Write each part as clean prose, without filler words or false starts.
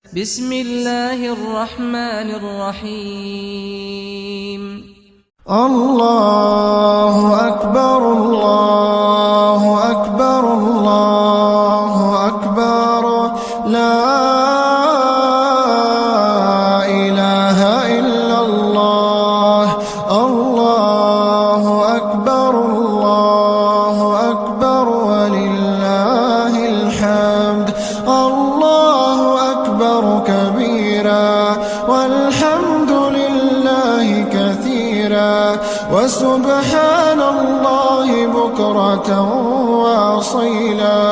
بسم الله الرحمن الرحيم. الله أكبر الله أكبر الله أكبر لا إله إلا الله الله أكبر ولله الحمد الله أكبر كبيرا والحمد لله كثيرا وسبحان الله بكرة وأصيلا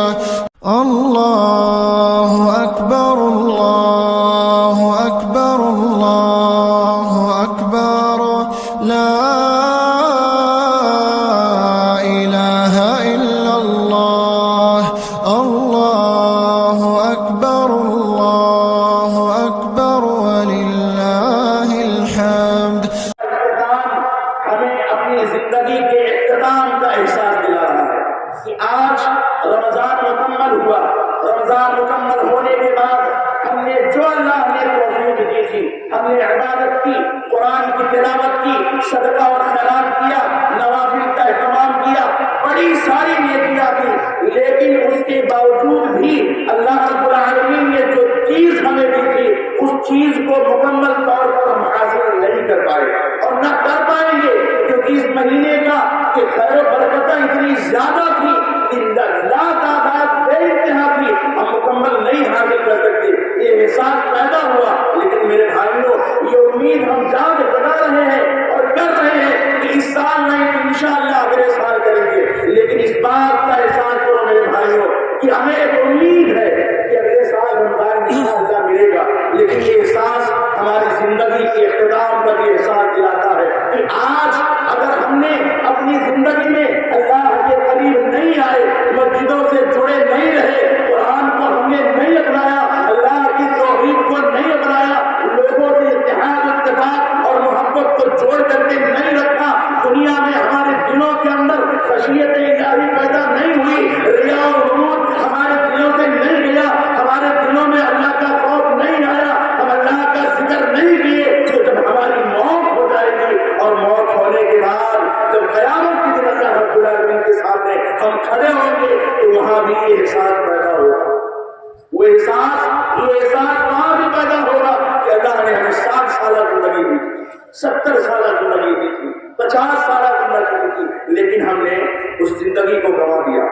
الله أكبر الله أكبر الله أكبر لا إله إلا الله الله أكبر ولله الحمد. ہمیں اپنی زندگی کے اختتام کا احساس دلا رہا ہے کہ آج رمضان مکمل ہوا. رمضان مکمل ہونے کے بعد ہم نے جو اللہ نے توفیق دی تھی، ہم نے عبادت کی، قرآن کی تلاوت کی، صدقہ اور خیرات کیا، نوافل کا اہتمام کیا، بڑی ساری نیکیاں کی، لیکن اس کے باوجود بھی اللہ رب العالمین نے جو چیز ہمیں دی تھی اس چیز کو مکمل طور پر ہم حاصل نہیں کر پائے اور نہ کر پائیں گے، کیونکہ اس مہینے کا کہ خیر و برکتیں اتنی زیادہ تھی کہ لا تعداد بے انتہا تھی، ہم مکمل نہیں حاصل کر سکتے. یہ احساس پیدا ہوا. لیکن میرے بھائیوں، یہ امید ہم جاگ بنا رہے ہیں اور کر رہے ہیں کہ اس سال نہیں تو انشاءاللہ اگلے سال کریں گے. لیکن اس بات کا احساس کرو میرے بھائیوں کہ ہمیں ایک امید ہے کہ اگلے سال رمضان انشاءاللہ ملے گا. لیکن یہ احساس ہماری زندگی کے اختتام کا بھی احساس دلاتا ہے کہ آج اگر ہم نے اپنی زندگی میں اللہ کے قریب نہیں آئے، مسجدوں سے جڑے نہیں رہے، قرآن کو ہم نے نہیں اپنایا، اللہ کی توحید کو نہیں اپنایا، لوگوں سے اتحاد اتفاق اور محبت کو جوڑ کر کے نہیں رکھا، دنیا میں ہمارے دلوں کے اندر خشیت الہی پیدا نہیں ہوئی، ریا و غرور ہمارے دلوں سے نہیں گیا، ہمارے دلوں میں اللہ کا خوف نہیں آیا، ہم اللہ کا ذکر نہیں کیے، تو جب ہماری موت ہو جائے گی اور موت ہونے کے بعد جب قیامت کے دن اللہ رب العالمین کے سامنے ہم کھڑے ہوں گے تو وہاں بھی یہ احساس پیدا ہوگا. وہ احساس وہاں بھی پیدا ہوگا کہ اللہ نے ہمیں 60 سالہ زندگی دی تھی، 70 سالہ زندگی دی تھی، 50 سالہ زندگی دی تھی، لیکن ہم نے اس زندگی کو گنوا دیا.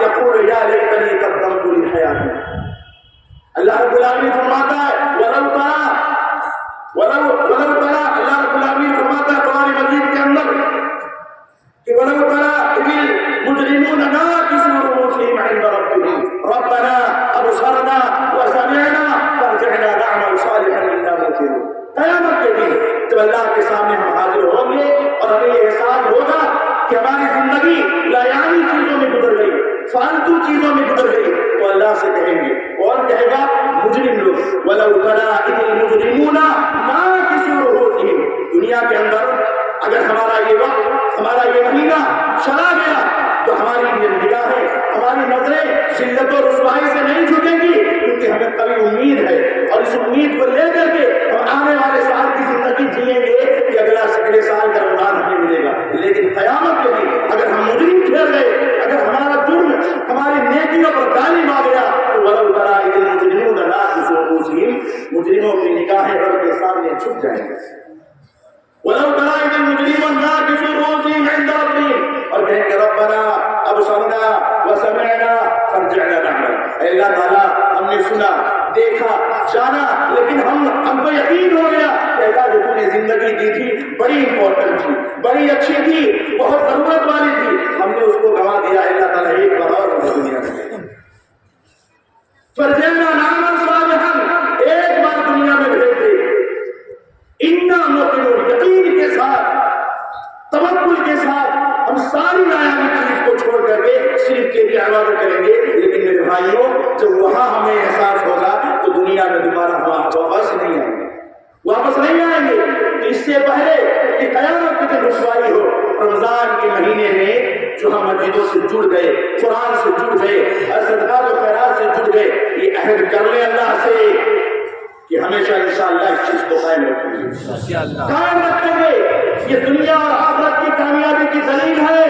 یقول یا لیتنی قدمت لحیاتی. اللہ رب العالمین فرماتا ہے ولو ترى اللہ رب العالمین فرماتا ہے قرآن مجید کے اندر کہ ولو ترى اذ المجرمون ناكسوا رؤوسهم عند ربهم ربنا ابصرنا وسمعنا فارجعنا نعمل صالحا انا موقنون. قیامت کے دن جب اللہ کے سامنے ہم حاضر ہوں گے اور ہمیں یہ احساس ہوگا کہ ہماری زندگی لایانی چیزوں میں گزر گئی، فالتو چیزوں میں گزر گئی، تو اللہ سے کہیں گے، اور کہے گا مجرم لوگ وَلَوْ تَرَىٰ إِذِ الْمُجْرِمُونَ نَاكِسُو رُءُوسِهِمْ. دنیا کے اندر اگر ہمارا یہ وقت، ہمارا یہ مہینہ چلا گیا تو ہماری نگاہیں، ہماری نظریں ذلت و رسوائی سے نہیں جھکیں گی، کیونکہ ہمیں کبھی امید ہے اور اس امید کو لے کر کے ہم آنے والے سال کی زندگی جئیں گے کہ اگلے سال کا رمضان ہمیں ملے گا. لیکن قیامت کے دن اگر ہم مجرم ٹھہر گئے، اگر ہمارا جرم ہماری نیکیوں پر غالب آ گیا تو وَلَوْ تَرَىٰ إِذِ الْمُجْرِمُونَ نَاكِسُو رُءُوسِهِمْ. مجرموں کی نگاہیں رب کے سامنے جھک جائیں گے. وَلَوْ تَرَىٰ إِذِ الْمُجْرِمُونَ نَاكِسُو رُءُوسِهِمْ عِندَ رَبِّهِمْ. اور کہیں گے ربنا ابصرنا وسمعنا فارجعنا نعمل. اے اللہ تعالیٰ ہم نے سنا، دیکھا، جانا، لیکن ہم کو یقین ہو گیا کہ اللہ جو تم نے زندگی دی تھی بڑی امپورٹنٹ تھی، بڑی اچھی تھی، بہت ضرورت والی تھی، ہم نے اس کو گنوا دیا. اللہ تعالیٰ ایک بار اور دنیا میں فرجعنا نعمل صالحا، ایک بار دنیا میں بھیج دے. انا موقنون، یقین کے ساتھ، توکل کے ساتھ ہم ساری نایابی چیز کو چھوڑ کر کے صرف تیری عبادت کریں گے. لیکن میرے بھائیوں جب وہاں ہمیں احساس ہوگا تو دنیا میں دوبارہ ہم واپس نہیں آئیں گے. اس سے پہلے کہ قیامت کی رسوائی ہو، رمضان کے مہینے میں جو ہم مسجدوں سے جڑ گئے، قرآن سے جڑ گئے، صدقات و خیرات سے جڑ گئے، یہ عہد کر لیں اللہ سے کہ ہمیشہ انشاءاللہ اس چیز کو قائم رکھیں گے، قائم رکھیں گے۔ یہ دنیا اور آخرت کی کامیابی کی دلیل ہے۔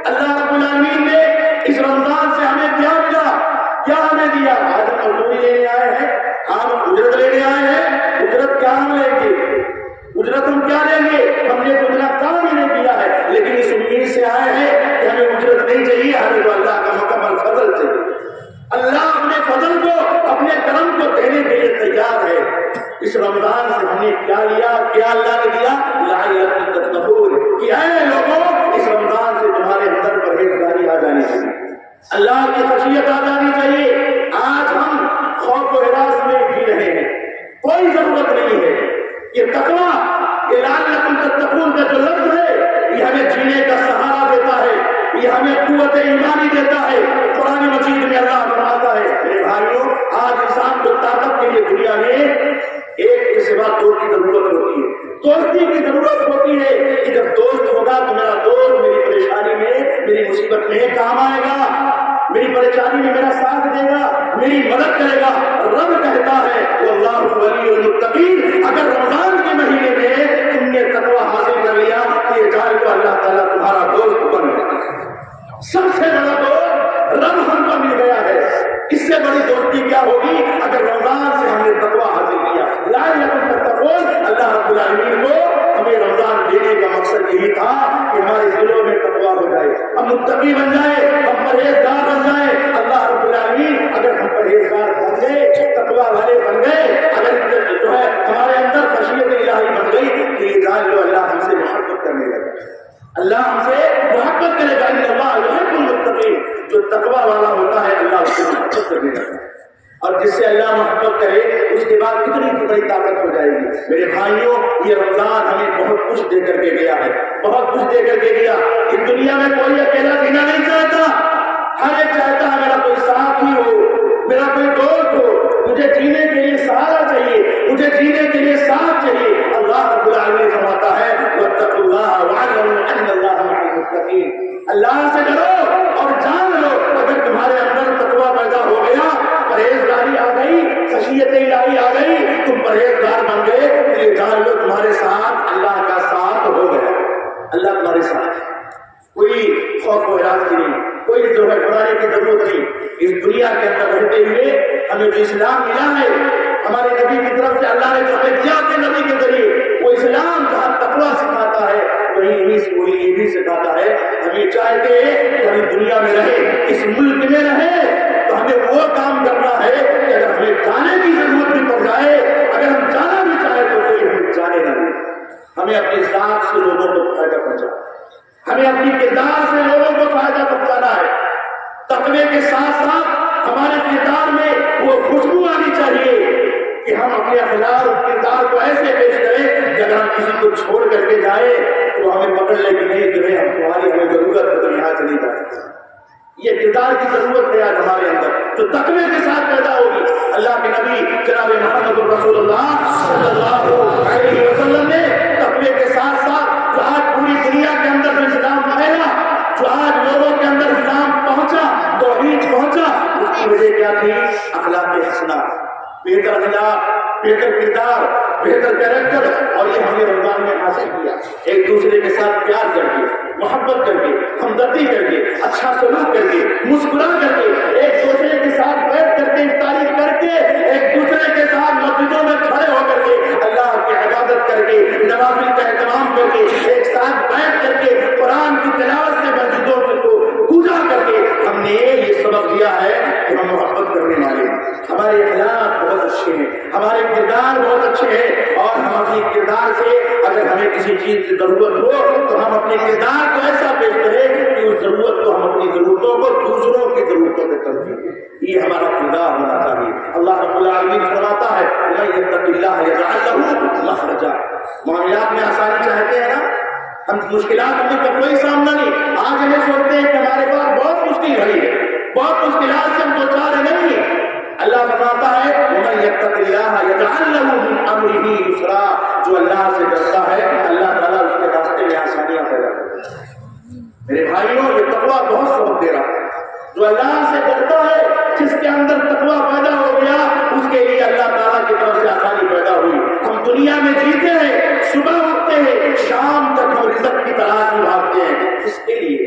اللہ رب العالمین نے اس رمضان سے ہمیں کیا ملا؟ کیا ہمیں دیا؟ آج ہم مزدوری لینے آئے ہیں، ہم اجرت لینے آئے ہیں۔ اجرت کیا ہم لیں گے؟ اجرت ہم کیا لیں گے؟ ہم نے تو اتنا کام ہی نہیں کیا ہے، لیکن اس امید سے آئے ہیں کہ ہمیں اجرت نہیں چاہیے، ہمیں تو اللہ کا مکمل فضل چاہیے۔ اللہ اپنے فضل کو، اپنے کرم کو دینے کے لیے تیار ہے۔ اس رمضان سے ہم نے کیا لیا؟ کیا اللہ نے دیا؟ لعلکم تتقون، کہ اے لوگوں اس رمضان سے تمہارے اندر پرہیزگاری آ جانی چاہیے، اللہ کی خشیت آ جانی چاہیے۔ آج ہم خوف و ہراس میں جی رہے ہیں، کوئی ضرورت نہیں ہے۔ یہ تقویٰ، یہ لعلکم تتقون کا جو لفظ ہے، یہ ہمیں جینے کا سہارا دیتا ہے، یہ ہمیں قوت ایمانی دیتا ہے۔ قرآن مجید میں اللہ فرماتا ہے، میرے بھائیوں، آج انسان کو طاقت کے لیے دنیا میں ایک کے سوا دو کی ضرورت ہوتی ہے، دوستی کی ضرورت ہوتی ہے کہ جب دوست ہوگا تو میرا دوست میری پریشانی میں، میری مصیبت میں کام آئے گا، میری پریشانی میں میرا ساتھ دے گا، میری مدد کرے گا۔ رب کہتا ہے واللہ ولی المتقین، اگر رمضان کے مہینے میں تم نے تقویٰ حاصل کر لیا تو یہ جان کو اللہ تعالیٰ تمہارا دوست بن گیا۔ سب سے بڑا دوست رب ہم کو مل گیا ہے، اس سے بڑی دوستی کیا ہوگی اگر رمضان سے ہم نے تقویٰ حاصل کیا۔ لعلکم تتقون، اللہ رب العالمین کو ہمیں رمضان دینے کا مقصد یہی تھا کہ ہمارے دلوں میں تقویٰ ہو جائے، ہم متقی بن جائیں، ہم پرہیزگار بن جائیں۔ اللہ رب العالمین اگر ہم پرہیزگار بن گئے، تقویٰ والے بن گئے، اگر جو ہے ہمارے اندر خشیت الہی بن گئی تو یہ جان لو اللہ ہم سے محبت کرنے لگا، اللہ ہم سے محبت کرے گا۔ ان اللہ یحب المتقین، جو تقویٰ والا ہوتا ہے اللہ اس سے محبت کرنے لگا، اور جس سے اللہ محبت کرے اس کے بعد کتنی بڑی طاقت ہو جائے گی۔ میرے بھائیوں، یہ رمضان ہمیں بہت کچھ دے کر کے گیا ہے، بہت کچھ دے کر کے گیا۔ اس دنیا میں کوئی اکیلا جینا نہیں چاہتا، ہر ایک چاہتا ہے میرا کوئی ساتھی ہو، میرا کوئی دوست ہو، مجھے جینے کے لیے سہارا چاہیے، مجھے جینے کے لیے ساتھ چاہیے۔ اللہ رب العالمین فرماتا ہے واتقوا اللہ واعلموا ان اللہ مع المتقین، اللہ سے ڈرو اور جان لو اگر تمہارے اندر تقویٰ پیدا ہو گیا، پرہیزگاری آ گئی، خشیت الہی آ گئی، تم پرہیزگار بن گئے، تو یہ جان لو تمہارے ساتھ اللہ کا ساتھ ہو گیا، اللہ تمہارے ساتھ۔ کوئی خوف و ہراس کی نہیں، کوئی جو ہے گھبرانے کی ضرورت نہیں۔ اس دنیا کے اندر رہتے ہوئے ہمیں جو اسلام ملا ہے، ہمارے نبی کی طرف سے اللہ نے جو ہمیں دیا اپنے نبی کے ذریعے، وہ اسلام جہاں تقویٰ سکھاتا ہے وہیں یہ بھی سکھاتا ہے۔ ہمیں چاہتے ہیں کہ ہم دنیا میں رہے، اس ملک میں رہے، تو ہمیں وہ کام کرنا ہے کہ اگر ہمیں جانے کی ضرورت بھی پڑ جائے، اگر ہم جانا بھی چاہیں تو کوئی ہمیں جانے نہ دے، ہمیں اپنی ذات سے لوگوں کو فائدہ پہنچانا، ہمیں اپنی کردار سے لوگوں کو فائدہ پہنچانا ہے۔ تقوی کے ساتھ ساتھ ہمارے کردار میں وہ خوشبو آنی چاہیے کہ ہم اپنے اخلاق اور کردار کو ایسے پیش کریں کہ اگر ہم کسی کو چھوڑ کر کے جائیں تو ہمیں پکڑ لے کہ نہیں جو ہے تمہاری ہمیں ضرورت ہے تو یہاں چلی جائے۔ یہ کردار کی ضرورت ہے آج ہمارے اندر جو تقوی کے ساتھ پیدا ہوگی۔ اللہ کے نبی جناب محمد رسول اللہ صلی اللہ علیہ وسلم نے تقوی کے ساتھ ساتھ جو آج پوری دنیا کے اندر جو اسلام پھیلا، جو آج لوگوں کے اندر اسلام پہنچا، توحید پہنچا، اس کی وجہ کیا تھی؟ اخلاق حسنہ، بہتر اخلاق، بہتر کردار، بہتر کیریکٹر، اور یہ ہم نے رمضان میں حاصل کیا۔ ایک دوسرے کے ساتھ پیار کر کے، محبت کر کے، ہمدردی کر کے، اچھا سلوک کر کے، مسکرا کر کے، ایک دوسرے کے ساتھ بیٹھ کر کے افطاری کر کے، ایک دوسرے کے ساتھ مسجدوں میں کھڑے ہو کر کے اللہ کی عبادت کر کے، نوافل کا اہتمام کر کے، ایک ساتھ بیٹھ کر کے قرآن کی تلاوت سے مسجدوں کو پوجا کر کے ہم نے یہ سبق دیا ہے کہ ہم محبت کرنے والے ہیں، ہمارے اخلاق بہت اچھے ہیں، ہمارے کردار بہت اچھے ہیں، اور ہم اپنے کردار سے اگر ہمیں کسی چیز کی ضرورت ہو تو ہم اپنے کردار کو ایسا پیش کریں کہ اس ضرورت کو ہم اپنی ضرورتوں کو دوسروں کی ضرورتوں پہ کر دیں۔ یہ ہمارا کردار ہونا چاہیے۔ اللہ رب العالمین فرماتا ہے وَمَن يَتَّقِ اللَّهَ يَجْعَل لَّهُ مَخْرَجًا، معاملات میں آسانی چاہتے ہیں نا، ہم مشکلات میں کا کوئی سامنا نہیں۔ آج ہمیں سوچتے ہیں کہ ہمارے پاس بہت مشکل گھڑی ہے، بہت مشکلات سے ہم دو چار نہیں۔ اللہ فرماتا ہے وَمَن يَتَّقِ اللَّهَ يَجْعَل لَّهُ مِنْ أَمْرِهِ يُسْرًا، جو اللہ سے ڈرتا ہے اللہ تعالیٰ اس کے راستے میں آسانیاں پیدا کرتا ہے۔ میرے بھائیوں، یہ جو اللہ سے ڈرتا ہے، جس کے اندر تقویٰ پیدا ہو گیا، اس کے لیے اللہ تعالیٰ کی طرف سے آسانی پیدا ہوئی۔ ہم دنیا میں جیتے ہیں، صبح اٹھتے ہیں، شام تک ہم رزق کی تلاش میں بھاگتے ہیں، اس کے لیے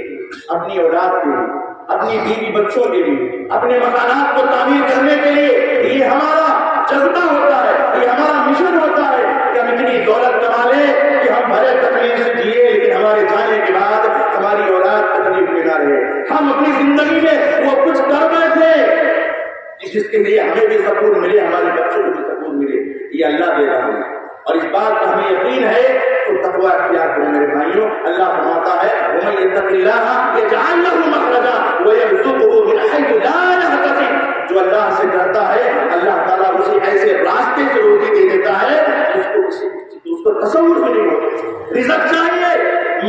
اپنی اولاد کے لیے، اپنی بیوی بچوں کے لیے، اپنے مکانات کو تعمیر کرنے کے لیے۔ یہ ہمارا جذبہ ہوتا ہے، یہ ہمارا مشن ہوتا ہے کہ ہم اتنی دولت کما لیں کہ ہم بھلے تکلیف سے جیے لیکن ہمارے جانے کے بعد ہماری اولاد تکلیف میں نہ رہے۔ ہم اپنی زندگی میں وہ کچھ کر بیٹھے جس کے لیے ہمیں بھی سکون ملے، ہمارے بچوں کو بھی سکون ملے، یہ اللہ دے رہا ہے، اور اس بات کا ہمیں یقین ہے۔ تو تقویٰ اختیار کرو میرے بھائیوں۔ اللہ فرماتا ہے وَمَن يَتَّقِ اللَّهَ يَجْعَل لَّهُ مَخْرَجًا وَيَرْزُقْهُ مِنْ حَيْثُ لَا يَحْتَسِبُ۔ جو اللہ سے ڈرتا ہے، اللہ تعالیٰ اسے ایسے راستے سے روزی دے دیتا ہے اس کو تصور بھی نہیں ہوتا۔ رزق چاہیے،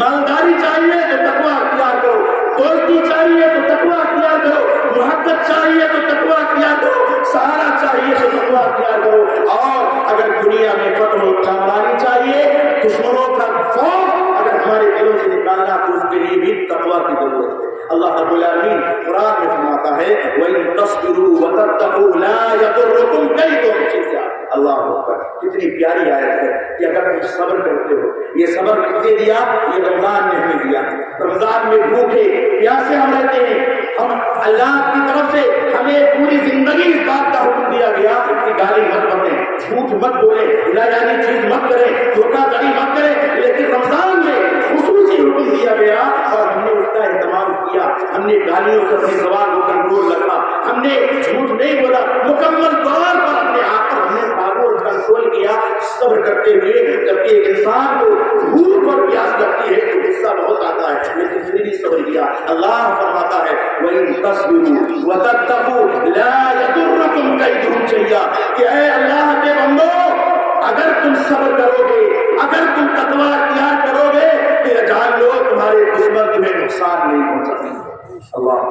مالداری چاہیے تو تقویٰ اختیار کرو، دوستی چاہیے تو تقویٰ اختیار کرو، محبت چاہیے تو تقویٰ اختیار کرو، سہارا چاہیے تو تقویٰ اختیار کرو۔ اور اگر دنیا میں فتح و کامرانی چاہیے، دشمنوں کا خوف اگر ہمارے دلوں سے نکالنا تو اس کے لیے بھی تقویٰ کی ضرورت ہے۔ اللہ رب العالمین قرآن میں فرماتا ہے وَإِن تَصْبِرُوا وَتَتَّقُوا لَا يَضُرُّكُمْ كَيْدُهُمْ شَيْئًا۔ اللہ اکبر، کتنی پیاری آیت ہے کہ اگر تم صبر کرتے ہو۔ یہ صبر کس نے دیا؟ یہ رمضان نے ہمیں دیا۔ رمضان میں بھوکے پیاسے ہم رہتے ہیں، ہم اللہ کی طرف سے ہمیں پوری زندگی اس بات کا حکم دیا گیا کہ گالی مت بکیں، جھوٹ مت بولیں، لاجانی چیز مت کریں، دھوکہ دھڑی مت کریں، لیکن رمضان میں خصوصی حکم دیا گیا اور ہم نے اس کا اہتمام کیا۔ ہم نے گالیوں سے اپنی زبان کو کنٹرول رکھا، ہم نے جھوٹ نہیں بولا، مکمل طور پر اپنے آپ پر ہم نے قابو اور کنٹرول کیا، صبر کرتے ہوئے۔ جب ایک انسان کو بھوک اور پیاس لگتی ہے تو غصہ بہت آتا ہے، لیکن پھر بھی صبر کیا۔ اللہ فرماتا ہے وَإِن تَصْبِرُوا وَتَتَّقُوا لَا يَضُرُّكُمْ كَيْدُهُمْ شَيْئًا، کہ اے اللہ کے بندو اگر تم صبر کرو گے، اگر تم تقویٰ اختیار کرو گے تو جان لو تمہارے دشمن تمہیں نقصان نہیں پہنچا سکتے۔ اللہ،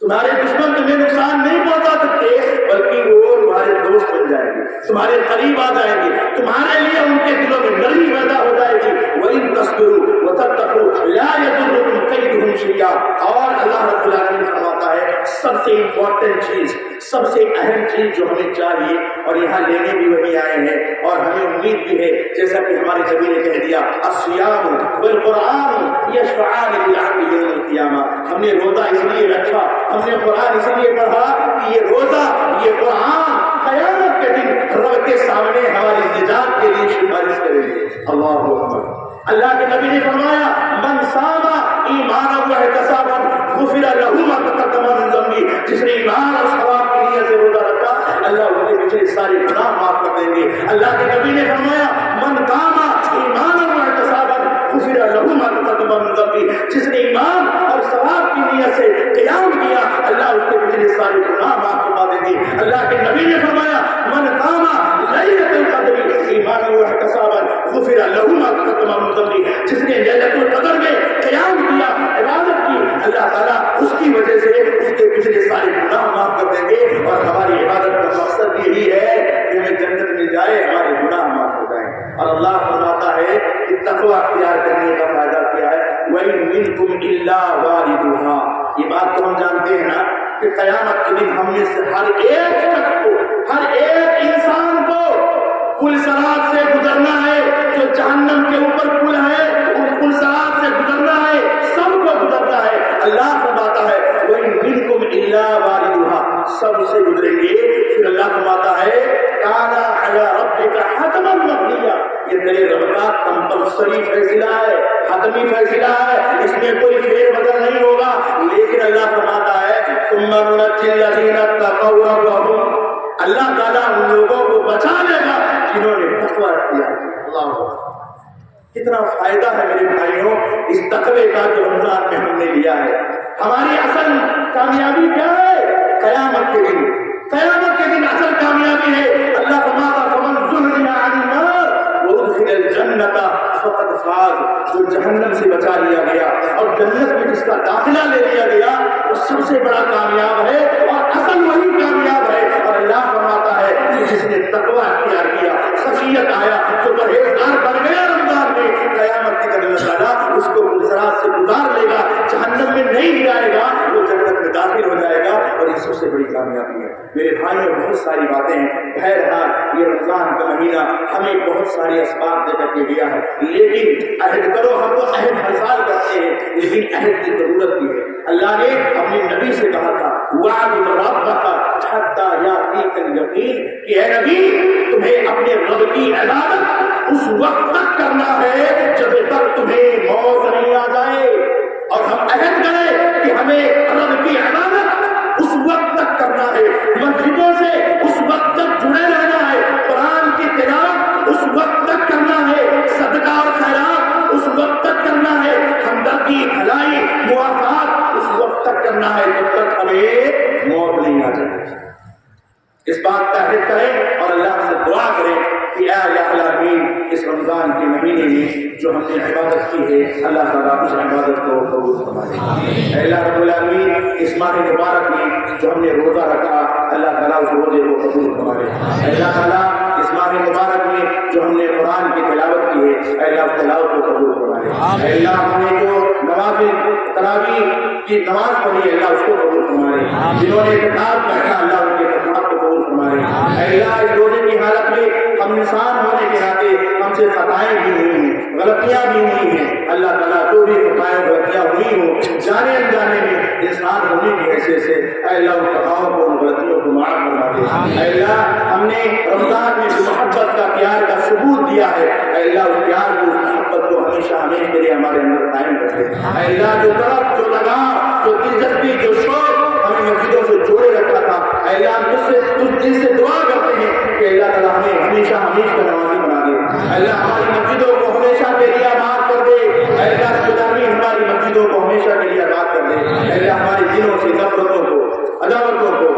تمہارے دشمن تمہیں نقصان نہیں پہنچا سکتے، بلکہ وہ تمہارے دوست بن جائیں گے، تمہارے قریب آ جائیں گے، تمہارے لیے ان کے دلوں میں نرمی پیدا ہو جائے گی۔ وَإِن تَصْبِرُوا وَتَتَّقُوا لَا يَضُرُّكُمْ كَيْدُهُمْ شَيْئًا۔ اور اللہ رب العالمین فرماتا ہے سب سے امپورٹنٹ چیز، سب سے اہم چیز جو ہمیں چاہیے، اور یہاں لینے بھی وہی آئے ہیں اور ہمیں امید بھی ہے، جیسا کہ ہمارے نبی نے کہہ دیا الصیام والقرآن یشفعان للعبد یوم القیامہ۔ ہم نے روزہ اس لیے رکھا، ہم نے قرآن اس لیے پڑھا کہ یہ روزہ، یہ قرآن قیامت کے دن رب کے سامنے ہماری نجات کے لیے سفارش کریں گے۔ اللہ اکبر۔ اللہ کے نبی نے فرمایا من صام ایمانا واحتسابا غفر له ما تقدم من ذنبه، جس نے ایمان اور ثواب کی نیت سے روزہ رکھا اللہ اس کے پچھلے سارے گناہ معاف کر دیں گے۔ اللہ کے نبی نے فرمایا من قام ایمانا واحتسابا غفر له ما تقدم من ذنبه، جس نے ایمان اور ثواب کی نیت سے قیام کیا اللہ اس کے پچھلے سارے گناہ معاف کروا دیں گے۔ اللہ کے نبی نے فرمایا من قام لیلۃ القدر ایمانا واحتسابا غفر له ما تقدم من ذنبه، جس نے لیلۃ القدر میں قیام کیا، عبادت کی، اللہ تعالیٰ اس کی وجہ سے اس کے پچھلے سارے گناہ معاف کر دیں گے۔ اور ہماری عبادت کا مقصد یہی ہے کہ ہمیں جنت مل جائے، ہمارے گناہ معاف ہو جائیں۔ اور اللہ فرماتا ہے کہ تقویٰ اختیار کرنے کا فائدہ کیا ہے وَإِن مِّنكُمْ إِلَّا وَارِدُهَا۔ یہ بات تو ہم جانتے ہیں نا کہ قیامت کے دن ہم میں سے ہر ایک شخص کو، ہر ایک انسان کو پل صراط سے گزرنا ہے، جو جہنم کے اوپر پل ہے اس پل صراط سے گزرنا ہے، سب کو گزرنا ہے۔ اللہ فرماتا ہے وَإِن مِّنكُمْ إِلَّا وَارِدُهَا، سب سے گزریں گے۔ پھر اللہ فرماتا ہے كَانَ عَلَىٰ رَبِّكَ حَتْمًا مَّقْضِيًّا، یہ تیرے رب کا کمپلسری فیصلہ ہے، حتمی فیصلہ ہے، اس میں کوئی فیر بدل نہیں ہوگا۔ لیکن اللہ فرماتا ہے ثُمَّ نُنَجِّي الَّذِينَ اتَّقَوْا رَبَّهُمْ، اللہ تعالیٰ ان لوگوں کو بچا لے گا جنہوں نے تقویٰ اختیار کیا۔ اللہ اکبر، کتنا فائدہ ہے میرے بھائیوں اس تقوی کا جو رمضان میں ہم نے لیا ہے۔ ہماری اصل کامیابی کیا ہے؟ قیامت کے دن، قیامت کے دن اصل کامیابی ہے۔ اللہ فرماتا فمن زحزح عن النار وادخل الجنۃ فقد فاز، جو جہنم سے بچا لیا گیا اور جنت میں جس کا داخلہ لے لیا گیا وہ سب سے بڑا کامیاب ہے، اور اصل وہی کامیاب ہے۔ اور اللہ فرماتا ہے کہ جس نے تقویٰ اختیار کیا، خشیت آیا، جو پرہیزگار بن گیا رمضان میں، قیامت کے دن اللہ تعالیٰ اس کو صراط سے گزار لے گا، جہنم میں نہیں گرائے گا، وہ جنت سب سے بڑی کامیابی ہے میرے بھائیوں بہت ساری باتیں ہیں بہرحال یہ رمضان کا مہینہ ہمیں بہت سارے اسباب دے کر کے دیا ہے لیکن عہد کرو ہم تو عہد ہر سال کرتے ہیں لیکن عہد کی ضرورت بھی ہے اللہ نے اپنے نبی سے کہا تھا وَاعْبُدْ رَبَّكَ حَتَّىٰ يَأْتِيَكَ الْيَقِينُ کہ اے نبی تمہیں اپنے رب کی عبادت اس وقت تک کرنا ہے جب تک تمہیں موت نہیں آ جائے اور ہم عہد کریں کہ ہمیں رب کی عبادت اس وقت تک کرنا ہے مسجدوں سے اس وقت تک جڑے رہنا ہے قرآن کی تلاوت اس وقت تک کرنا ہے صدقہ اور خیرات اس وقت تک کرنا ہے ہمدردی بھلائی موافقات اس وقت تک کرنا ہے جب تک ہمیں موت نہیں آ جائے اس بات کا عہد کریں اور اللہ سے دعا کریں کہ اے الہ العالمین اس رمضان کے مہینے میں جو ہم نے عبادت کی ہے اللہ تعالیٰ اس عبادت کو قبول فرمائے اے اللہ رب العالمین اس ماہ مبارک میں جو ہم نے روزہ رکھا اللہ تعالیٰ اس روزے کو قبول فرمائے اے اللہ تعالیٰ اس ماہ مبارک میں جو ہم نے قرآن کی تلاوت کی ہے اے اللہ اس تلاوت کو قبول فرمائے اے اللہ ہم نے جو نماز تراویح کی نماز پڑھی اللہ اس کو قبول فرمائے جنہوں نے کتاب پڑھا اللہ ان کے کتاب کو قبول فرمائے اے اللہ اس روزے کی حالت میں ہم انسان ہونے کے ناطے ہم سے خطائیں بھی ہوئی ہیں غلطیاں بھی ہوئی ہیں اللہ تعالیٰ جو بھی خطائیں غلطیاں ہوئی ہوں جانے انجانے میں انسان ہونے کی حیثیت سے اے اللہ ان خطاؤں کو ان غلطیوں کو معاف فرما دے اے اللہ ہم نے رمضان میں جو محبت کا پیار کا ثبوت دیا ہے اے اللہ اس پیار کو اس محبت کو ہمیشہ ہمیشہ کے لیے ہمارے اندر قائم کر دے اے اللہ جو طرف جو لگا جو دلچسپی جو شوق ہمیں مسجدوں سے جوڑے رکھا تھا اے اللہ ہم تجھ دل سے دعا کرتے ہیں کہ اللہ تعالیٰ ہمیں ہمیشہ ہمیشہ کا نمازی بنا دے اللہ ہماری مسجدوں کو ہمیشہ کے لیے آباد کر دے اللہ خداوند ہماری مسجدوں کو ہمیشہ کے لیے آباد کر دے اللہ ہمارے دلوں سے نفرتوں کو عداوتوں کو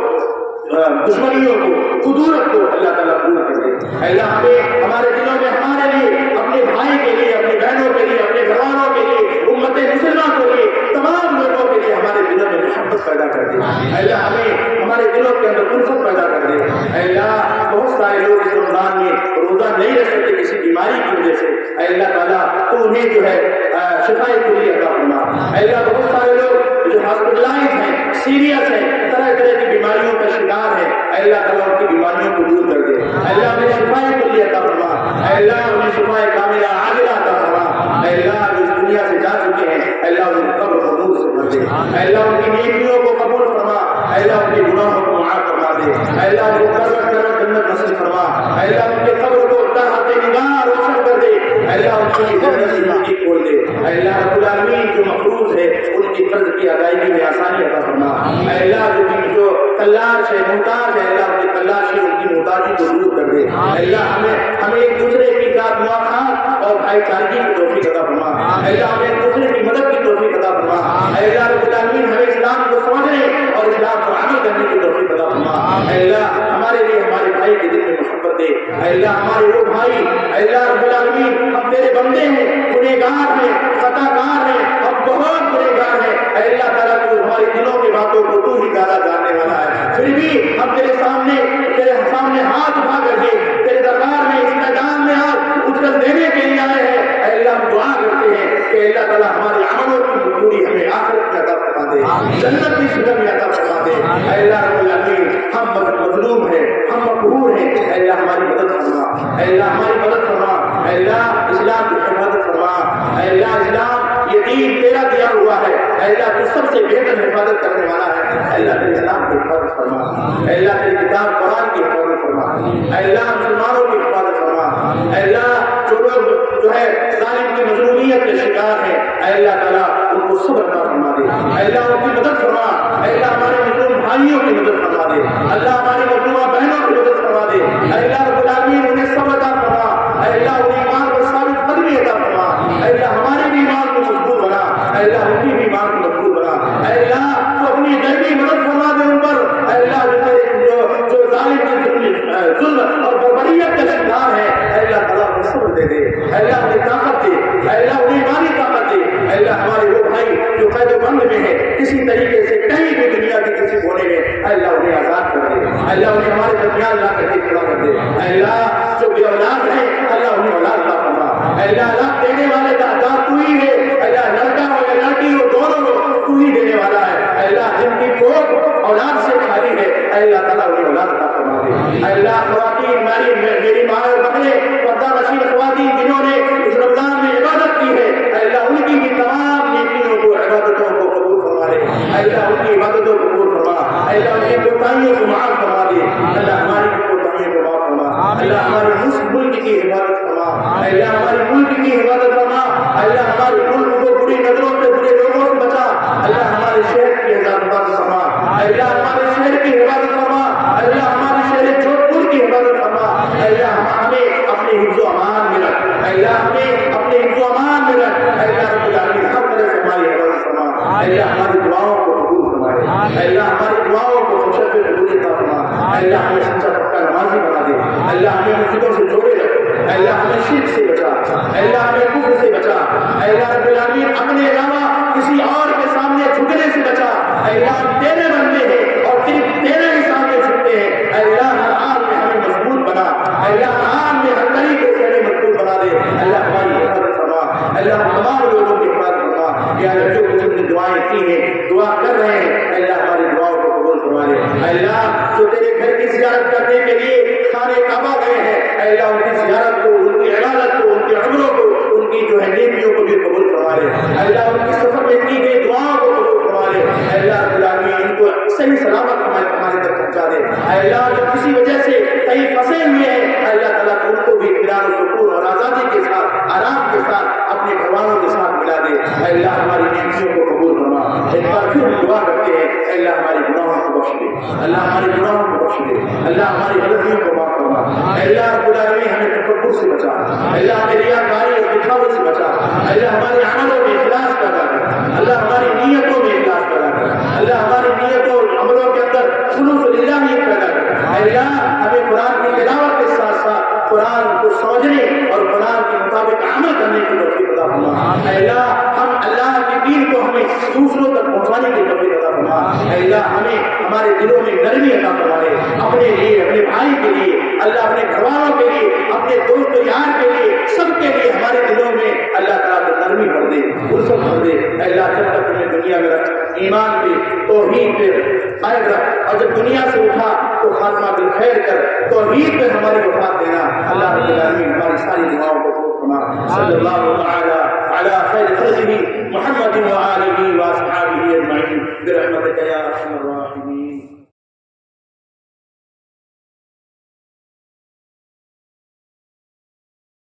دشمنیوں کو خدورت کو اللہ تعالیٰ دور کر دے اللہ ہمیں ہمارے دلوں میں ہمارے لیے اپنے بھائی کے لیے اپنی بہنوں کے لیے اپنے گھر والوں کے لیے امت مسلمہ کے لیے تمام لوگوں کے لیے ہمارے دلوں میں محبت پیدا کر دے اللہ ہمیں ہمارے دلوں کے اندر الفت پیدا کر دے اللہ بہت سارے لوگ اس رمضان میں روزہ نہیں رہ سکتے کسی بیماری کی وجہ سے اے اللہ تعالیٰ تو انہیں جو ہے شفا کلی عطا فرما اے اللہ بہت سارے لوگ جو ہاسپٹلائز ہیں سیریس ہیں طرح طرح کی بیماریوں کا شکار ہے اے اللہ تعالیٰ ان کی بیماریوں کو دور کر دے اے اللہ انہیں شفا کلی عطا فرما اے اللہ انہیں شفا کاملہ عاجلہ عطا فرما اے اللہ جو اس دنیا سے جا چکے ہیں اے اللہ ان قبر کو نور سے بھر دے اے اللہ ان کی نیکیوں کو قبول فرما اے اللہ ان کے گناہوں کو معاف فرما دے اے اللہ ان کو قبر جنت نصیب فرما اے اللہ ان کے قبر کو تحت نگاہ روشن کر دے اے اللہ ان کی جنت کی کھڑکی کھول دے اے اللہ رب العالمین جو مقروض ہے ان کی قرض کی ادائیگی میں آسانی عطا فرما اے اللہ جو تلاش ہے محتاج ہے اللہ ان کی تلاشی ان کی محتاجی کو دور کر دے اے اللہ ہمیں ایک دوسرے کی ساتھ موافقت اور بھائی چارگی کی توفیق عطا فرما اے اللہ ہمیں ایک دوسرے کی مدد کی توفیق عطا فرما اے اللہ رب العالمین ہمیں اسلام کو سمجھنے اور اسلام کو عمل کرنے کی توفیق عطا فرما اے اللہ ہمارے لیے ہمارے بھائی کے دل میں محبت دے اے اللہ ہمارے وہ بھائی اے اللہ رب العالمین ہم تیرے بندے ہیں گنہگار ہیں خطا کار ہیں ہم بہت گنہگار ہیں اے اللہ تعالیٰ تو ہمارے دلوں کی باتوں کو تو ہی زیادہ جاننے والا ہے پھر بھی ہم تیرے سامنے ہاتھ اٹھا کر کے تیرے دربار میں اس میدان میں ہاتھ اٹھ کر دینے کے لیے آئے ہیں اے اللہ ہم دعا کرتے ہیں کہ اللہ تعالیٰ ہمارے عملوں کی پوری ہمیں آخرت میں عطا فرما دے جنت کی سزا میں عطا فرما دے اے اللہ رب العالمین ہم مظلوم ہیں ہم مقہور ہیں اے اللہ ہماری مدد فرما اے اللہ ہماری مدد فرما اے اللہ اسلام کی حفاظت فرما اے اللہ اسلام یہ دین تیرا دیا ہوا ہے اے اللہ تو سب سے بہتر حفاظت کرنے والا ہے اے اللہ تیرے اسلام کی حفاظت فرما اے اللہ تیری کتاب قرآن کی حفاظت فرما اے اللہ مسلمانوں کی حفاظت فرما اے اللہ جو لوگ جو ہے ظالم کی مظلومیت کے شکار ہیں اے اللہ تعالیٰ ان کو صبر عطا فرما دے اے اللہ ان کی مدد فرما اے اللہ ہمارے مظلوم بھائیوں کی مدد فرما دے اللہ ہماری مظلومہ بہنوں کی مدد فرما دے اے اللہ رب العالمین انہیں صبر عطا فرما اے اللہ انہیں ایمان پر ثابت قدمی عطا فرما اے اللہ ہمارے بھی ایمان کو مضبوط بنا اے اللہ ان کی بھی ایمان کو مضبوط بنا اے اللہ تو اپنی غیبی مدد فرما دے ان پر اے اللہ جو ظالم کی ظلم اور بربریت کا شکار ہے اے اللہ تعالیٰ انہیں صبر دے دے اے اللہ انہیں طاقت دے اے اللہ انہیں ایمانی طاقت دے اے اللہ ہمارے وہ بھائی جو قید و بند میں ہے کسی طریقے سے کہیں بھی دنیا کے کسی کونے میں اے اللہ انہیں آزاد کر دے اے اللہ انہیں ہمارے درمیان لا کر کے کھڑا کر دے اے اللہ جو بے اولاد ہے اللہ انہیں اولاد عطا فرما اے اللہ اولاد دینے والے کا عطا تو ہی ہے اے اللہ لڑکا ہو یا لڑکی ہو دونوں ہو تو ہی دینے والا ہے اے اللہ جن کی کوکھ اولاد سے اے اللہ تعالیٰ انہیں اولاد عطا فرما دے. اے اللہ خواتین میری ماں اور بہنیں پردہ نشین خواتین جنہوں نے اس رمضان میں عبادت کی ہے اے اللہ ان کی بھی تمام نیکیوں کو عبادتوں کو قبول فرما لے. اے اللہ ان کی عبادتوں کو قبول فرما. اے اللہ ان کی کوتاہیوں کو معاف فرما دے. اللہ ہماری کوتاہیوں کو معاف فرما. اللہ ہمارے ملک کی حفاظت فرما. اے اللہ ہمارے ملک کی حفاظت فرما. اے اللہ ہمارے ملک کو بری نظروں سے برے لوگوں سے بچا. اللہ ہمارے شہر کی حفاظت فرما. اے اللہ ہمارے شہر کی حفاظت فرما. اے اللہ ہمارے شہر جودھ پور کی حفاظت فرما. اے اللہ ہمیں اپنے حفظ و امان میں رکھ. اے اللہ ہمیں اپنے حفظ و امان میں رکھ. اے اللہ رب العالمین ہر طرح سے ہماری حفاظت فرما. اے اللہ ہماری دعاؤں کو قبول فرمائے. اے اللہ ہماری دعاؤں کو ہمیشہ پہ قبول عطا فرما. اے اللہ ہمیں سچا پکا نمازی بنا دے. اے اللہ ہمیں مسجدوں سے جوڑے رکھ. اے اللہ ہمیں شرک سے بچا. اے اللہ ہمیں کفر سے بچا. اے اللہ رب العالمین اپنے علاوہ کسی اور کے سامنے جھکنے سے بچا. اے اللہ ہم تیرے بندے ہیں اور صرف تیرے ہی سامنے جھکتے ہیں. اے اللہ ہر حال میں ہمیں مضبوط بنا. اے اللہ ہر حال میں ہر طریقے سے ہمیں مضبوط بنا دے. اللہ ہماری حفاظت فرما. اللہ تمام لوگوں کی حفاظت فرما. یا اللہ جو کچھ ہم نے دعائیں کی ہیں دعا کر رہے ہیں اے اللہ ہماری دعاؤں کو قبول فرما لے. اے اللہ جو تیرے گھر کی زیارت کرنے کے لیے خانہ کعبہ گئے ہیں اے اللہ ان کی زیارت کو ان کی عبادت کو ان کے عمروں کو ان کی جو ہے نیکیوں کو بھی قبول فرما لے. اے اللہ ان کی سفر میں کی گئی دعاؤں کو قبول فرما لے. اے اللہ رب العالمین ان کو صحیح سلامت ہمارے تک پہنچا دے. اے اللہ جو کسی وجہ سے کہیں پھنسے ہوئے ہیں اے اللہ تعالیٰ ان کو بھی اطمینان و سکون اور آزادی کے ساتھ آرام کے ساتھ اپنے گھر والوں کے ساتھ ملا دے. اے اللہ ہماری نیکیوں کو قبول فرما. ایک بار پھر دعا کرتے ہیں اے اللہ ہمارے گناہوں کو بخش دے. اللہ ہمارے گناہوں کو بخش دے. اللہ ہماری غلطیوں کو معاف فرما. اے اللہ رب العالمین ہمیں تکبر سے بچا. اے اللہ ہمیں ریاکاری اور دکھاوے سے بچا. اے اللہ ہمارے عملوں میں اخلاص پیدا کر. اللہ ہماری نیتوں میں اخلاص پیدا کر. اللہ ہماری نیتوں اور عملوں کے اندر خلوص للہیت پیدا کر. اے اللہ ہمیں قرآن کی تلاوت کے ساتھ ساتھ قرآن کو سمجھنے اور قرآن کے مطابق عمل کرنے کی توفیق عطا فرما. اے اللہ ہم اللہ کے دین کو ہمیں دوسروں تک پہنچانے کی توفیق عطا فرما. اے اللہ ہمیں ہمارے دلوں میں نرمی عطا فرما دے. اپنے لیے اپنے بھائی کے لیے اللہ اپنے گھر والوں کے لیے اپنے دوست و یار کے لیے سب کے لیے ہمارے دلوں میں اللہ تعالیٰ کو نرمی کر دے الفت کر دے. اے اللہ جب تک ہمیں دنیا میں رکھ ایمان پہ توحید پہ قائم رکھ اور جب دنیا سے اٹھا تو خاتمہ بالخیر کر توحید پہ ہماری وفات دینا. اللہ رب العالمین ہماری ساری دعاؤں کو قبول فرما. صلی اللہ تعالی علی خیر خلقہ محمد وآلہ واصحابہ اجمعین برحمتک یا ارحم الراحمین.